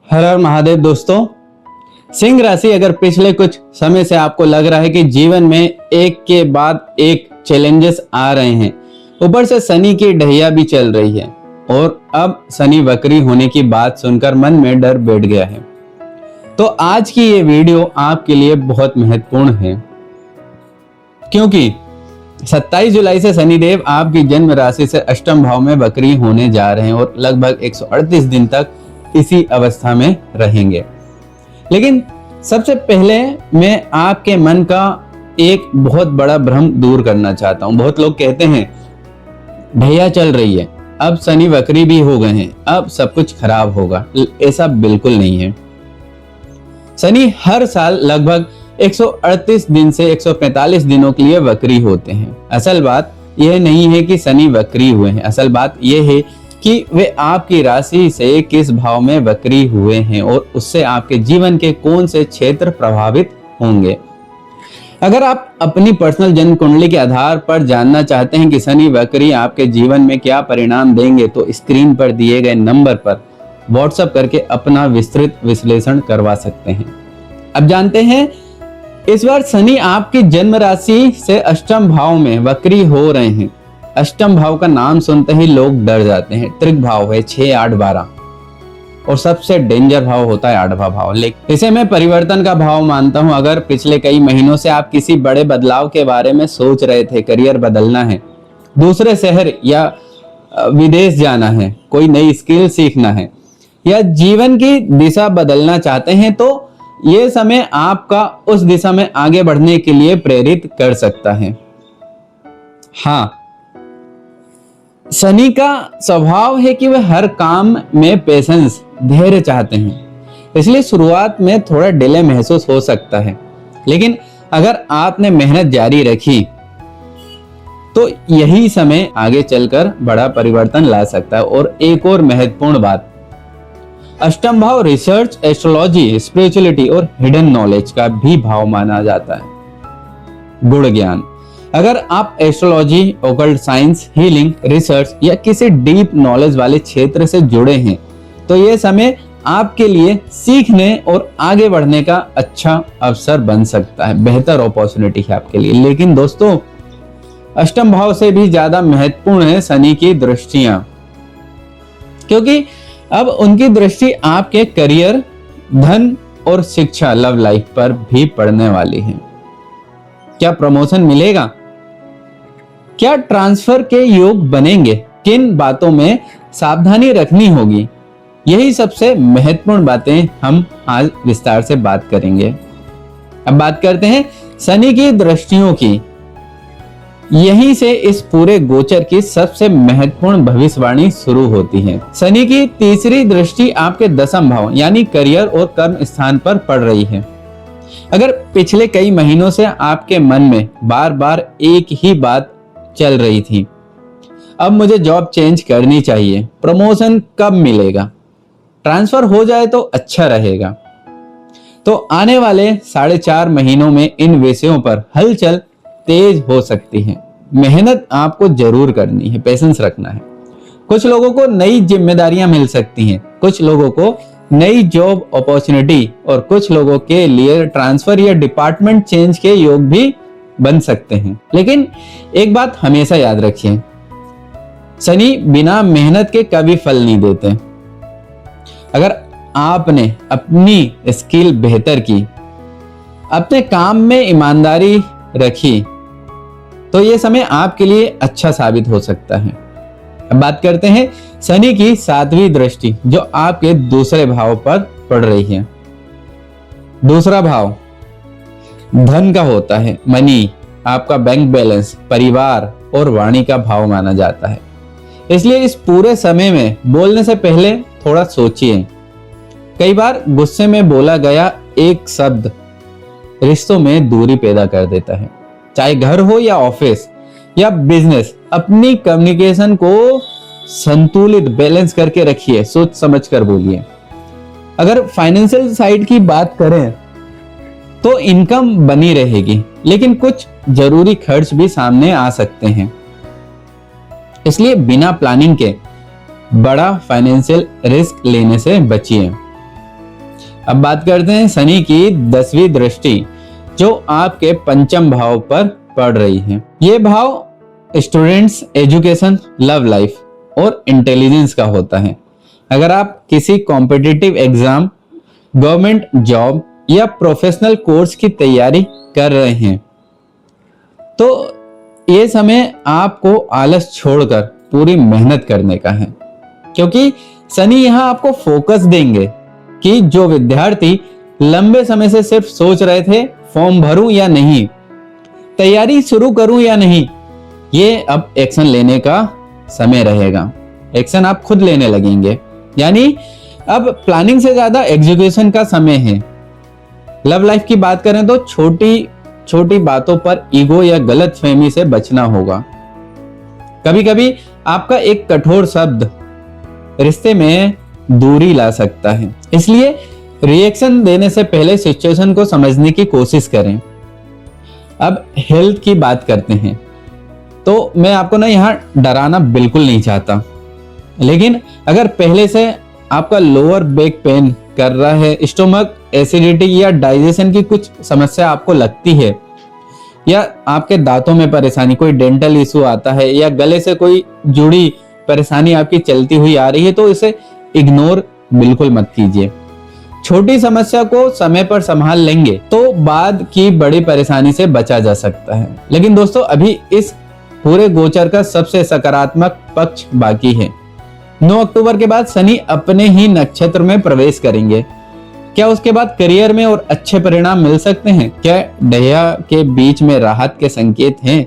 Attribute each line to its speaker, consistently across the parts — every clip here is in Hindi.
Speaker 1: हर हर महादेव दोस्तों। सिंह राशि, अगर पिछले कुछ समय से आपको लग रहा है कि जीवन में एक के बाद एक चैलेंजेस आ रहे हैं, ऊपर से शनि की ढैया भी चल रही है और अब शनि वक्री होने की बात सुनकर मन में डर बैठ गया है, तो आज की ये वीडियो आपके लिए बहुत महत्वपूर्ण है, क्योंकि 27 जुलाई से शनिदेव आपकी जन्म राशि से अष्टम भाव में वक्री होने जा रहे हैं और लगभग 138 दिन तक इसी अवस्था में रहेंगे। लेकिन सबसे पहले मैं आपके मन का एक बहुत बड़ा भ्रम दूर करना चाहता हूं। बहुत लोग कहते हैं ढैया चल रही है, अब शनि वक्री भी हो गए हैं, अब सब कुछ खराब होगा। ऐसा बिल्कुल नहीं है। शनि हर साल लगभग 138 दिन से 145 दिनों के लिए वक्री होते हैं। असल बात यह नहीं है कि शनि वक्री हुए हैं, असल बात यह है कि वे आपकी राशि से किस भाव में वक्री हुए हैं और उससे आपके जीवन के कौन से क्षेत्र प्रभावित होंगे। अगर आप अपनी पर्सनल जन्म कुंडली के आधार पर जानना चाहते हैं कि शनि वक्री आपके जीवन में क्या परिणाम देंगे, तो स्क्रीन पर दिए गए नंबर पर व्हाट्सएप करके अपना विस्तृत विश्लेषण करवा सकते हैं। अब जानते हैं, इस बार शनि आपकी जन्म राशि से अष्टम भाव में वक्री हो रहे हैं। अष्टम भाव का नाम सुनते ही लोग डर जाते हैं। त्रिक भाव है 6, 8, 12 और सबसे डेंजर भाव होता है 8वां भाव। लेकिन इसे मैं परिवर्तन का भाव मानता हूं। अगर पिछले कई महीनों से आप किसी बड़े बदलाव के बारे में सोच रहे थे, करियर बदलना है, दूसरे शहर या विदेश जाना है, कोई नई स्किल सीखना है या जीवन की दिशा बदलना चाहते हैं, तो ये समय आपका उस दिशा में आगे बढ़ने के लिए प्रेरित कर सकता है। हाँ, शनि का स्वभाव है कि वह हर काम में पेशेंस, धैर्य चाहते हैं, इसलिए शुरुआत में थोड़ा डिले महसूस हो सकता है। लेकिन अगर आपने मेहनत जारी रखी तो यही समय आगे चलकर बड़ा परिवर्तन ला सकता है। और एक और महत्वपूर्ण बात, अष्टम भाव रिसर्च, एस्ट्रोलॉजी, स्पिरिचुअलिटी और हिडन नॉलेज का भी भाव माना जाता है। गुण ज्ञान, अगर आप astrology, occult science, healing, research या किसी डीप नॉलेज वाले क्षेत्र से जुड़े हैं, तो यह समय आपके लिए सीखने और आगे बढ़ने का अच्छा अवसर बन सकता है, बेहतर अपॉर्चुनिटी है आपके लिए। लेकिन दोस्तों, अष्टम भाव से भी ज्यादा महत्वपूर्ण है शनि की दृष्टियां, क्योंकि अब उनकी दृष्टि आपके करियर, धन और शिक्षा, लव लाइफ पर भी पड़ने वाली है। क्या प्रमोशन मिलेगा? क्या ट्रांसफर के योग बनेंगे? किन बातों में सावधानी रखनी होगी? यही सबसे महत्वपूर्ण बातें हम आज विस्तार से बात करेंगे। अब बात करते हैं शनि की दृष्टियों की। यहीं से इस पूरे गोचर की सबसे महत्वपूर्ण भविष्यवाणी शुरू होती है। शनि की तीसरी दृष्टि आपके दशम भाव यानी करियर और कर्म स्थान पर पड़ रही है। अगर पिछले कई महीनों से आपके मन में बार बार एक ही बात चल रही थी, अब मुझे जॉब चेंज करनी चाहिए, प्रमोशन कब मिलेगा, ट्रांसफर हो जाए तो अच्छा रहेगा, तो आने वाले 4.5 महीनों में इन विषयों पर हलचल तेज हो सकती है। मेहनत आपको जरूर करनी है, पेशेंस रखना है। कुछ लोगों को नई जिम्मेदारियां मिल सकती हैं, कुछ लोगों को नई जॉब अपॉर्चुनिटी और कुछ लोगों के लिए ट्रांसफर या डिपार्टमेंट चेंज के योग भी बन सकते हैं। लेकिन एक बात हमेशा याद रखिए, शनि बिना मेहनत के कभी फल नहीं देते। अगर आपने अपनी स्किल बेहतर की, अपने काम में ईमानदारी रखी, तो यह समय आपके लिए अच्छा साबित हो सकता है। अब बात करते हैं शनि की 7वीं दृष्टि, जो आपके दूसरे भाव पर पड़ रही है। दूसरा भाव धन का होता है, मनी, आपका बैंक बैलेंस, परिवार और वाणी का भाव माना जाता है। इसलिए इस पूरे समय में बोलने से पहले थोड़ा सोचिए। कई बार गुस्से में बोला गया एक शब्द रिश्तों में दूरी पैदा कर देता है, चाहे घर हो या ऑफिस या बिजनेस। अपनी कम्युनिकेशन को संतुलित, बैलेंस करके रखिए, सोच समझ कर बोलिए। अगर फाइनेंशियल साइड की बात करें तो इनकम बनी रहेगी, लेकिन कुछ जरूरी खर्च भी सामने आ सकते हैं, इसलिए बिना प्लानिंग के बड़ा फाइनेंशियल रिस्क लेने से बचिए। अब बात करते हैं शनि की 10वीं दृष्टि जो आपके पंचम भाव पर पड़ रही है। ये भाव स्टूडेंट्स, एजुकेशन, लव लाइफ और इंटेलिजेंस का होता है। अगर आप किसी कॉम्पिटिटिव एग्जाम, गवर्नमेंट जॉब या प्रोफेशनल कोर्स की तैयारी कर रहे हैं तो ये समय आपको आलस छोड़कर पूरी मेहनत करने का है, क्योंकि शनि यहां आपको फोकस देंगे कि जो विद्यार्थी लंबे समय से सिर्फ सोच रहे थे फॉर्म भरूं या नहीं, तैयारी शुरू करूं या नहीं, ये अब एक्शन लेने का समय रहेगा। एक्शन आप खुद लेने लगेंगे, यानी अब प्लानिंग से ज्यादा एग्जीक्यूशन का समय है। लव लाइफ की बात करें तो छोटी छोटी बातों पर ईगो या गलत फहमी से बचना होगा। कभी कभी आपका एक कठोर शब्द रिश्ते में दूरी ला सकता है, इसलिए रिएक्शन देने से पहले सिचुएशन को समझने की कोशिश करें। अब हेल्थ की बात करते हैं तो मैं आपको ना यहाँ डराना बिल्कुल नहीं चाहता, लेकिन अगर पहले से आपका लोअर बैक पेन कर रहा है, स्टोमक एसिडिटी या डाइजेशन की कुछ समस्या आपको लगती है, या आपके दांतों में परेशानी, कोई डेंटल इशू आता है, या गले से कोई जुड़ी परेशानी आपकी चलती हुई आ रही है, तो इसे इग्नोर बिल्कुल मत कीजिए। छोटी समस्या को समय पर संभाल लेंगे तो बाद की बड़ी परेशानी से बचा जा सकता है। लेकिन दोस्तों अभी इस पूरे गोचर का सबसे सकारात्मक पक्ष बाकी है। 9 अक्टूबर के बाद शनि अपने ही नक्षत्र में प्रवेश करेंगे। क्या उसके बाद करियर में और अच्छे परिणाम मिल सकते हैं? क्या ढैया के बीच में राहत के संकेत हैं?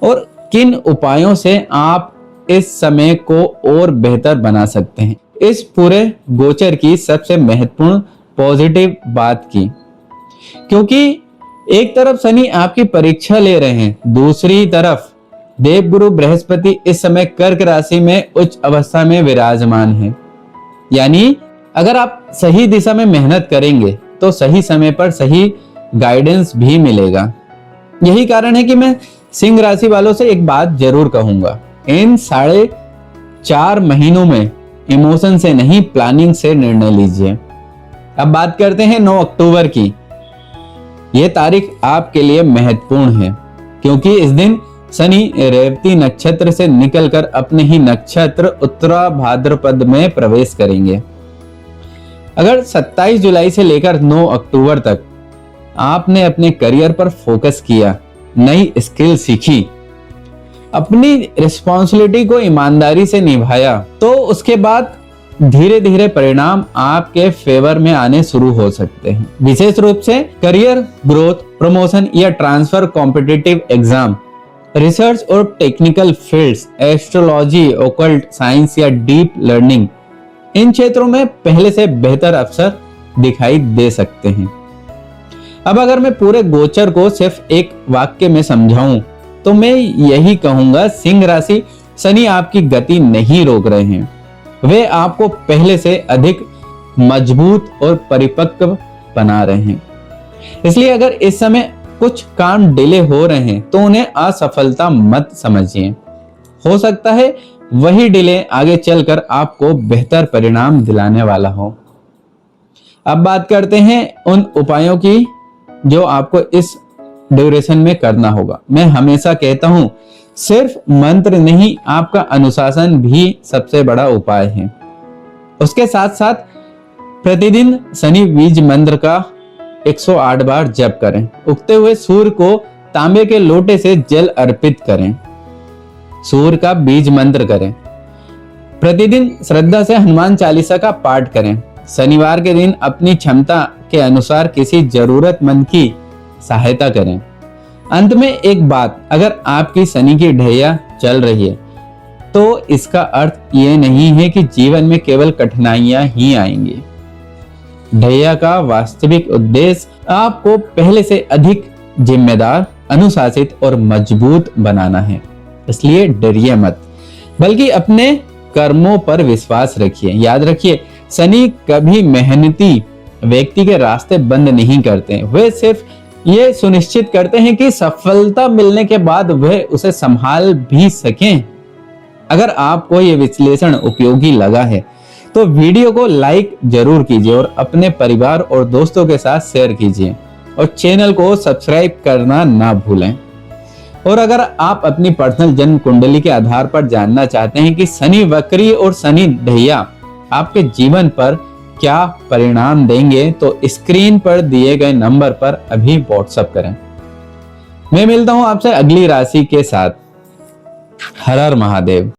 Speaker 1: और किन उपायों से आप इस समय को और बेहतर बना सकते हैं? इस पूरे गोचर की सबसे महत्वपूर्ण पॉजिटिव बात की, क्योंकि एक तरफ शनि आपकी परीक्षा ले रहे हैं, दूसरी तरफ देवगुरु बृहस्पति इस समय कर्क राशि में उच्च अवस्था में विराजमान है। यानी अगर आप सही दिशा में मेहनत करेंगे तो सही समय पर सही गाइडेंस भी मिलेगा। यही कारण है कि मैं सिंह राशि वालों से एक बात जरूर कहूंगा, इन 4.5 महीनों में इमोशन से नहीं, प्लानिंग से निर्णय लीजिए। अब बात करते हैं 9 अक्टूबर की। यह तारीख आपके लिए महत्वपूर्ण है, क्योंकि इस दिन शनि रेवती नक्षत्र से निकलकर अपने ही नक्षत्र उत्तरा भाद्रपद में प्रवेश करेंगे। अगर 27 जुलाई से लेकर 9 अक्टूबर तक आपने अपने करियर पर फोकस किया, नई स्किल सीखी, अपनी रिस्पॉन्सिबिलिटी को ईमानदारी से निभाया, तो उसके बाद धीरे धीरे परिणाम आपके फेवर में आने शुरू हो सकते हैं। विशेष रूप से करियर ग्रोथ, प्रमोशन या ट्रांसफर, कॉम्पिटिटिव एग्जाम, रिसर्च और technical fields, astrology, occult science या डीप लर्निंग, इन क्षेत्रों में पहले से बेहतर अवसर दिखाई दे सकते हैं। अब अगर मैं पूरे गोचर को सिर्फ एक वाक्य में समझाऊं तो मैं यही कहूंगा, सिंह राशि शनि आपकी गति नहीं रोक रहे हैं, वे आपको पहले से अधिक मजबूत और परिपक्व बना रहे हैं। इसलिए अगर इस समय कुछ काम डिले हो रहे हैं तो उन्हें असफलता मत समझिए। हो सकता है वही डिले आगे चलकर आपको बेहतर परिणाम दिलाने वाला हो। अब बात करते हैं उन उपायों की जो आपको इस ड्यूरेशन में करना होगा। मैं हमेशा कहता हूं, सिर्फ मंत्र नहीं, आपका अनुशासन भी सबसे बड़ा उपाय है। उसके साथ साथ प्रतिदिन शनि बीज मंत्र का 108 बार जप करें। उगते हुए सूर्य को तांबे के लोटे से जल अर्पित करें। सूर्य का बीज मंत्र करें। प्रतिदिन श्रद्धा से हनुमान चालीसा का पाठ करें। शनिवार के दिन अपनी क्षमता के अनुसार किसी जरूरतमंद की सहायता करें। अंत में एक बात, अगर आपकी शनि की ढैया चल रही है तो इसका अर्थ ये नहीं है कि जीवन में केवल कठिनाइयां ही आएंगी। ढैया का वास्तविक उद्देश्य आपको पहले से अधिक जिम्मेदार, अनुशासित और मजबूत बनाना है। इसलिए डरिए मत, बल्कि अपने कर्मों पर विश्वास रखिए। याद रखिए, शनि कभी मेहनती व्यक्ति के रास्ते बंद नहीं करते, वे सिर्फ ये सुनिश्चित करते हैं कि सफलता मिलने के बाद वह उसे संभाल भी सकें। अगर आपको ये विश्लेषण उपयोगी लगा है तो वीडियो को लाइक जरूर कीजिए और अपने परिवार और दोस्तों के साथ शेयर कीजिए और चैनल को सब्सक्राइब करना ना भूलें। और अगर आप अपनी पर्सनल जन्म कुंडली के आधार पर जानना चाहते हैं कि शनि वक्री और शनि ढैया आपके जीवन पर क्या परिणाम देंगे, तो स्क्रीन पर दिए गए नंबर पर अभी व्हाट्सएप करें। मैं मिलता हूं आपसे अगली राशि के साथ। हर हर महादेव।